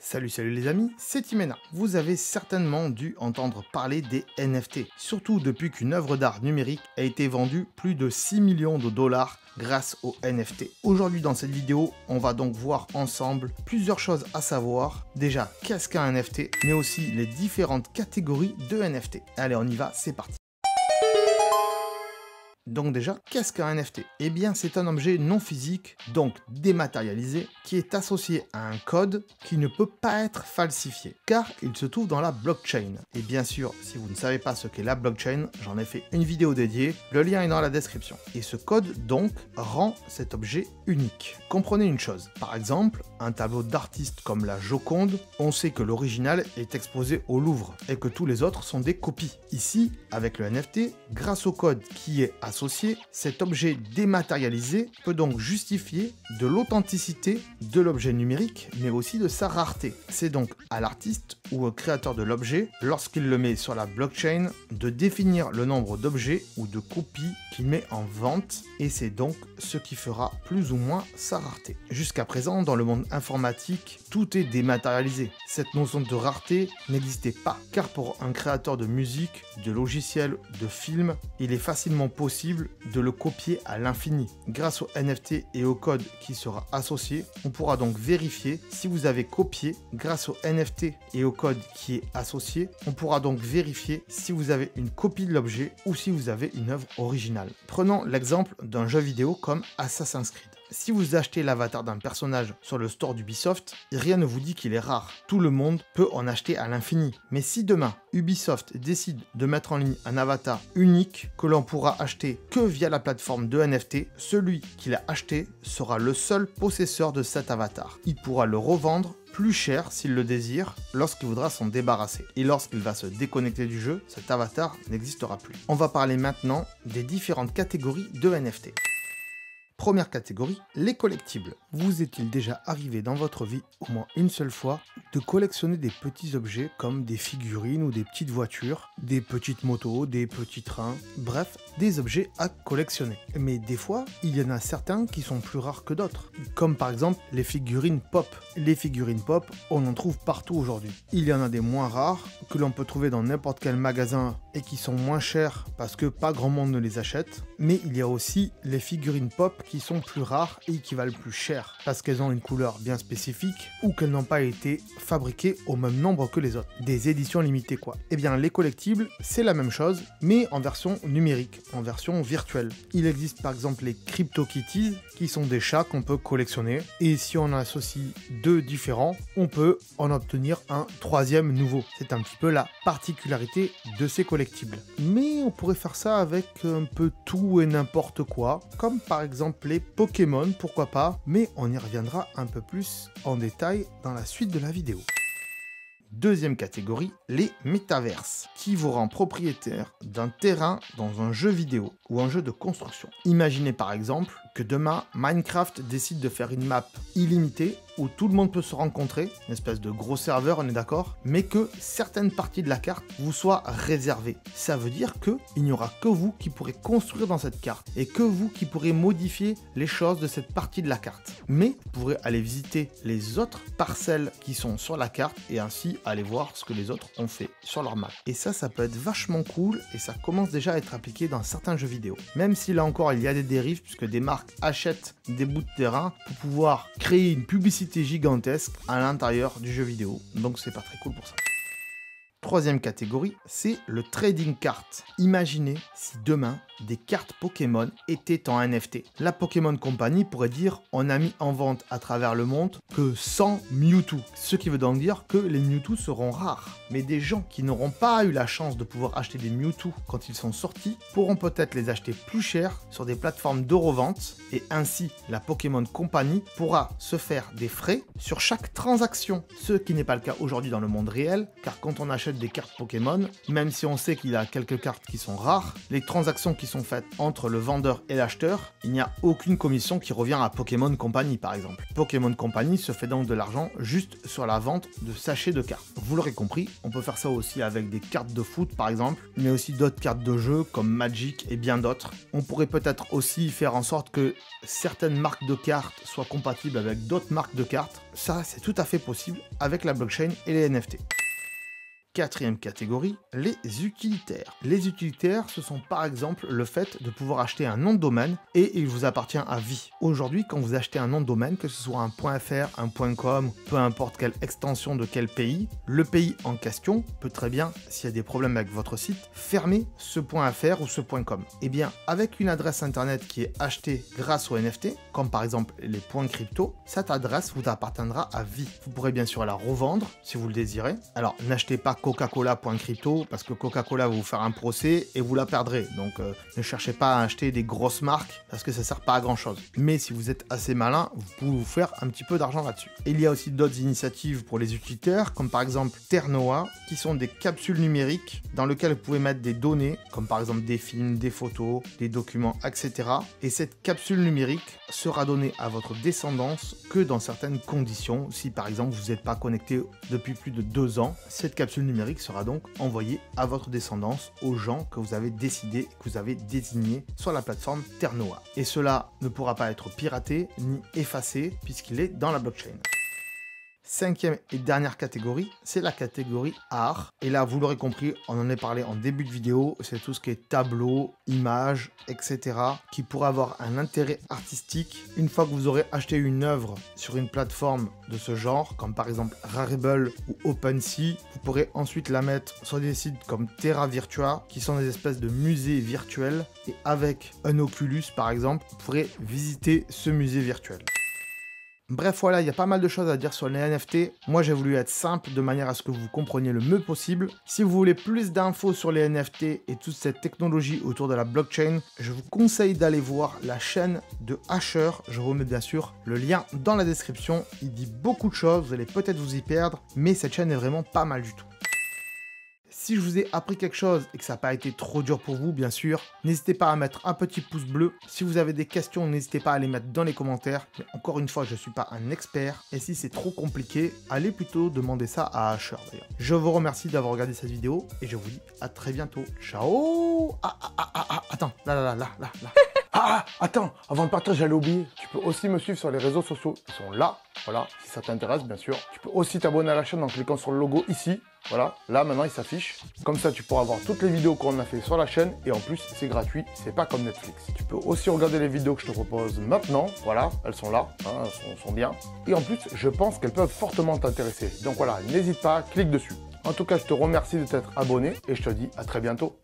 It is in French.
Salut les amis, c'est Timena. Vous avez certainement dû entendre parler des NFT, surtout depuis qu'une œuvre d'art numérique a été vendue plus de 6 millions de dollars grâce aux NFT. Aujourd'hui dans cette vidéo, on va donc voir ensemble plusieurs choses à savoir. Déjà, qu'est-ce qu'un NFT, mais aussi les différentes catégories de NFT. Allez, on y va, c'est parti. Donc déjà, qu'est-ce qu'un NFT? Eh bien, c'est un objet non physique, donc dématérialisé, qui est associé à un code qui ne peut pas être falsifié, car il se trouve dans la blockchain. Et bien sûr, si vous ne savez pas ce qu'est la blockchain, j'en ai fait une vidéo dédiée, le lien est dans la description. Et ce code, donc, rend cet objet unique. Comprenez une chose, par exemple, un tableau d'artiste comme la Joconde, on sait que l'original est exposé au Louvre, et que tous les autres sont des copies. Ici, avec le NFT, grâce au code qui est associé, cet objet dématérialisé peut donc justifier de l'authenticité de l'objet numérique, mais aussi de sa rareté. C'est donc à l'artiste ou au créateur de l'objet, lorsqu'il le met sur la blockchain, de définir le nombre d'objets ou de copies qu'il met en vente, et c'est donc ce qui fera plus ou moins sa rareté. Jusqu'à présent, dans le monde informatique, tout est dématérialisé. Cette notion de rareté n'existait pas, car pour un créateur de musique, de logiciels, de films, il est facilement possible de le copier à l'infini. Grâce au NFT et au code qui sera associé, on pourra donc vérifier si vous avez copié. Grâce au NFT et au code qui est associé, on pourra donc vérifier si vous avez une copie de l'objet ou si vous avez une œuvre originale. Prenons l'exemple d'un jeu vidéo comme Assassin's Creed. Si vous achetez l'avatar d'un personnage sur le store d'Ubisoft, rien ne vous dit qu'il est rare. Tout le monde peut en acheter à l'infini. Mais si demain, Ubisoft décide de mettre en ligne un avatar unique que l'on pourra acheter que via la plateforme de NFT, celui qui l'a acheté sera le seul possesseur de cet avatar. Il pourra le revendre plus cher s'il le désire lorsqu'il voudra s'en débarrasser. Et lorsqu'il va se déconnecter du jeu, cet avatar n'existera plus. On va parler maintenant des différentes catégories de NFT. Première catégorie, les collectibles. Vous est-il déjà arrivé dans votre vie, au moins une seule fois, de collectionner des petits objets comme des figurines ou des petites voitures, des petites motos, des petits trains, bref, des objets à collectionner. Mais des fois, il y en a certains qui sont plus rares que d'autres, comme par exemple les figurines pop. Les figurines pop, on en trouve partout aujourd'hui. Il y en a des moins rares, que l'on peut trouver dans n'importe quel magasin et qui sont moins chers parce que pas grand monde ne les achète. Mais il y a aussi les figurines pop qui sont plus rares et qui valent plus cher parce qu'elles ont une couleur bien spécifique ou qu'elles n'ont pas été fabriquées au même nombre que les autres. Des éditions limitées quoi. Eh bien les collectibles, c'est la même chose mais en version numérique, en version virtuelle. Il existe par exemple les CryptoKitties qui sont des chats qu'on peut collectionner et si on en associe deux différents, on peut en obtenir un troisième nouveau. C'est un petit peu la particularité de ces collectibles. Mais on pourrait faire ça avec un peu tout et n'importe quoi, comme par exemple les Pokémon, pourquoi pas, mais on y reviendra un peu plus en détail dans la suite de la vidéo. Deuxième catégorie, les métaverses, qui vous rend propriétaire d'un terrain dans un jeu vidéo ou un jeu de construction. Imaginez par exemple que demain, Minecraft décide de faire une map illimitée où tout le monde peut se rencontrer, une espèce de gros serveur, on est d'accord, mais que certaines parties de la carte vous soient réservées. Ça veut dire qu'il n'y aura que vous qui pourrez construire dans cette carte et que vous qui pourrez modifier les choses de cette partie de la carte. Mais vous pourrez aller visiter les autres parcelles qui sont sur la carte et ainsi aller voir ce que les autres ont fait sur leur map. Et ça peut être vachement cool et ça commence déjà à être appliqué dans certains jeux vidéo. Même si là encore il y a des dérives puisque des marques achètent des bouts de terrain pour pouvoir créer une publicité gigantesque à l'intérieur du jeu vidéo. Donc c'est pas très cool pour ça. Troisième catégorie, c'est le trading card. Imaginez si demain, des cartes Pokémon étaient en NFT. La Pokémon Company pourrait dire on a mis en vente à travers le monde que 100 Mewtwo. Ce qui veut donc dire que les Mewtwo seront rares. Mais des gens qui n'auront pas eu la chance de pouvoir acheter des Mewtwo quand ils sont sortis pourront peut-être les acheter plus cher sur des plateformes de revente et ainsi la Pokémon Company pourra se faire des frais sur chaque transaction. Ce qui n'est pas le cas aujourd'hui dans le monde réel car quand on achète achète des cartes Pokémon, même si on sait qu'il y a quelques cartes qui sont rares, les transactions qui sont faites entre le vendeur et l'acheteur, il n'y a aucune commission qui revient à Pokémon Company par exemple. Pokémon Company se fait donc de l'argent juste sur la vente de sachets de cartes. Vous l'aurez compris, on peut faire ça aussi avec des cartes de foot par exemple, mais aussi d'autres cartes de jeu comme Magic et bien d'autres. On pourrait peut-être aussi faire en sorte que certaines marques de cartes soient compatibles avec d'autres marques de cartes. Ça, c'est tout à fait possible avec la blockchain et les NFT. Quatrième catégorie, les utilitaires. Les utilitaires, ce sont par exemple le fait de pouvoir acheter un nom de domaine et il vous appartient à vie. Aujourd'hui, quand vous achetez un nom de domaine, que ce soit un .fr, un .com, peu importe quelle extension de quel pays, le pays en question peut très bien, s'il y a des problèmes avec votre site, fermer ce .fr ou ce .com. Et bien, avec une adresse internet qui est achetée grâce au NFT, comme par exemple les .crypto, cette adresse vous appartiendra à vie. Vous pourrez bien sûr la revendre si vous le désirez. Alors, n'achetez pas Coca-Cola.crypto parce que Coca-Cola va vous faire un procès et vous la perdrez. Donc ne cherchez pas à acheter des grosses marques parce que ça sert pas à grand chose. Mais si vous êtes assez malin, vous pouvez vous faire un petit peu d'argent là-dessus. Il y a aussi d'autres initiatives pour les utilitaires comme par exemple Ternoa qui sont des capsules numériques dans lesquelles vous pouvez mettre des données comme par exemple des films, des photos, des documents, etc. Et cette capsule numérique sera donnée à votre descendance que dans certaines conditions. Si par exemple vous n'êtes pas connecté depuis plus de 2 ans, cette capsule numérique sera donc envoyé à votre descendance, aux gens que vous avez décidé, que vous avez désignés sur la plateforme Ternoa. Et cela ne pourra pas être piraté ni effacé puisqu'il est dans la blockchain. Cinquième et dernière catégorie, c'est la catégorie art. Et là, vous l'aurez compris, on en a parlé en début de vidéo, c'est tout ce qui est tableau, images, etc. qui pourrait avoir un intérêt artistique. Une fois que vous aurez acheté une œuvre sur une plateforme de ce genre, comme par exemple Rarible ou OpenSea, vous pourrez ensuite la mettre sur des sites comme Terra Virtua, qui sont des espèces de musées virtuels. Et avec un Oculus, par exemple, vous pourrez visiter ce musée virtuel. Bref, voilà, il y a pas mal de choses à dire sur les NFT. Moi, j'ai voulu être simple de manière à ce que vous compreniez le mieux possible. Si vous voulez plus d'infos sur les NFT et toute cette technologie autour de la blockchain, je vous conseille d'aller voir la chaîne de Asher. Je vous remets bien sûr le lien dans la description. Il dit beaucoup de choses, vous allez peut-être vous y perdre, mais cette chaîne est vraiment pas mal du tout. Si je vous ai appris quelque chose et que ça n'a pas été trop dur pour vous, bien sûr, n'hésitez pas à mettre un petit pouce bleu. Si vous avez des questions, n'hésitez pas à les mettre dans les commentaires. Mais encore une fois, je ne suis pas un expert. Et si c'est trop compliqué, allez plutôt demander ça à Asher d'ailleurs. Je vous remercie d'avoir regardé cette vidéo et je vous dis à très bientôt. Ciao. Attends, là. Attends, avant de partir, j'allais oublier. Tu peux aussi me suivre sur les réseaux sociaux. Ils sont là, voilà, si ça t'intéresse, bien sûr. Tu peux aussi t'abonner à la chaîne en cliquant sur le logo ici. Voilà, là maintenant il s'affiche. Comme ça tu pourras voir toutes les vidéos qu'on a fait sur la chaîne et en plus c'est gratuit, c'est pas comme Netflix. Tu peux aussi regarder les vidéos que je te propose maintenant, voilà, elles sont là, hein, elles sont bien. Et en plus je pense qu'elles peuvent fortement t'intéresser. Donc voilà, n'hésite pas, clique dessus. En tout cas je te remercie de t'être abonné et je te dis à très bientôt.